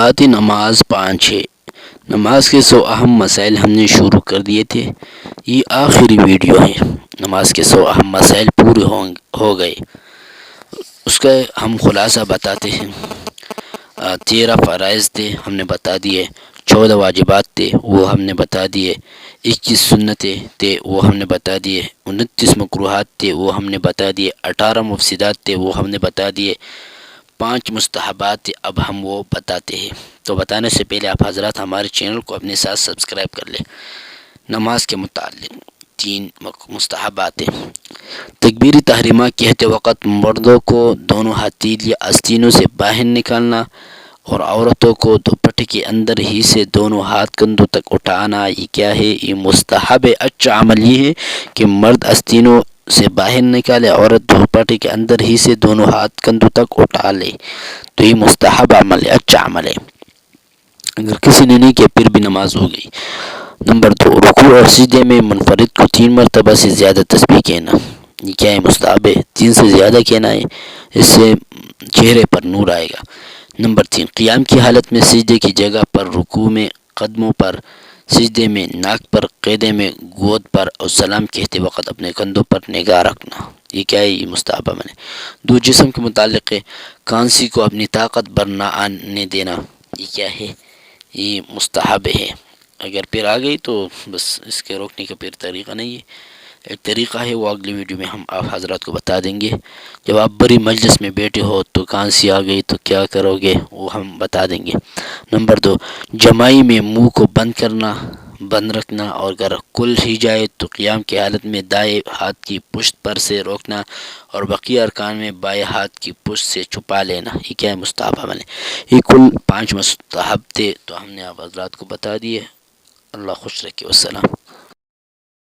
اوقات نماز 5 ہے۔ نماز کے 100 اہم مسائل ہم نے شروع کر دیے تھے، یہ آخری ویڈیو ہے۔ نماز کے 100 اہم مسائل پورے ہو گئے، اس کا ہم خلاصہ بتاتے ہیں۔ 13 فرائض تھے، ہم نے بتا دیے۔ 14 واجبات تھے، وہ ہم نے بتا دیے۔ 21 سنتیں تھے، وہ ہم نے بتا دیے۔ 29 مکروہات تھے، وہ ہم نے بتا دیے۔ 18 مفسدات تھے، وہ ہم نے بتا دیے۔ 5 مستحبات تھے، اب ہم وہ بتاتے ہیں۔ تو بتانے سے پہلے آپ حضرات ہمارے چینل کو اپنے ساتھ سبسکرائب کر لیں۔ نماز کے متعلق 3 مستحبات ہیں۔ تکبیر تحریمہ کہتے وقت مردوں کو دونوں ہتھیلی یا آستینوں سے باہر نکالنا اور عورتوں کو دوپٹے کے اندر ہی سے دونوں ہاتھ کندھوں تک اٹھانا، یہ کیا ہے؟ یہ مستحب ہے۔ اچھا عمل یہ ہے کہ مرد آستینوں سے باہر نکالے، عورت دوپٹے کے اندر ہی سے دونوں ہاتھ کندھوں تک اٹھا لے، تو یہ مستحب عمل ہے، اچھا عمل ہے۔ اگر کسی نے نہیں کیا پھر بھی نماز ہو گئی۔ نمبر 2، رکوع اور سجدے میں منفرد کو 3 مرتبہ سے زیادہ تسبیح کہنا، یہ کیا ہے؟ مستحب ہے۔ 3 سے زیادہ کہنا ہے، اس سے چہرے پر نور آئے گا۔ نمبر 3، قیام کی حالت میں سجدے کی جگہ پر، رکوع میں قدموں پر، سجدے میں ناک پر، قیدے میں گود پر اور سلام کہتے وقت اپنے کندھوں پر نگاہ رکھنا، یہ کیا ہے؟ یہ مستحب عمل ہے۔ 2، جسم کے متعلق ہے، کانسی کو اپنی طاقت بھر نہ آنے دینا، یہ کیا ہے؟ یہ مستحب ہے۔ اگر پھر آ گئی تو بس اس کے روکنے کا پھر طریقہ نہیں ہے، ایک طریقہ ہے، وہ اگلی ویڈیو میں ہم آپ حضرات کو بتا دیں گے۔ جب آپ بڑی مجلس میں بیٹھے ہو تو کانسی آ گئی تو کیا کرو گے، وہ ہم بتا دیں گے۔ نمبر 2، جماعی میں منہ کو بند رکھنا، اور اگر کھل ہی جائے تو قیام کی حالت میں دائیں ہاتھ کی پشت پر سے روکنا اور بقیہ ارکان میں بائیں ہاتھ کی پشت سے چھپا لینا، یہ کیا ہے؟ مستحب عمل ہے۔ یہ کل 5 مستحب تھے، تو ہم نے آپ حضرات کو بتا دیے۔ اللہ خوش رکھے، والسلام۔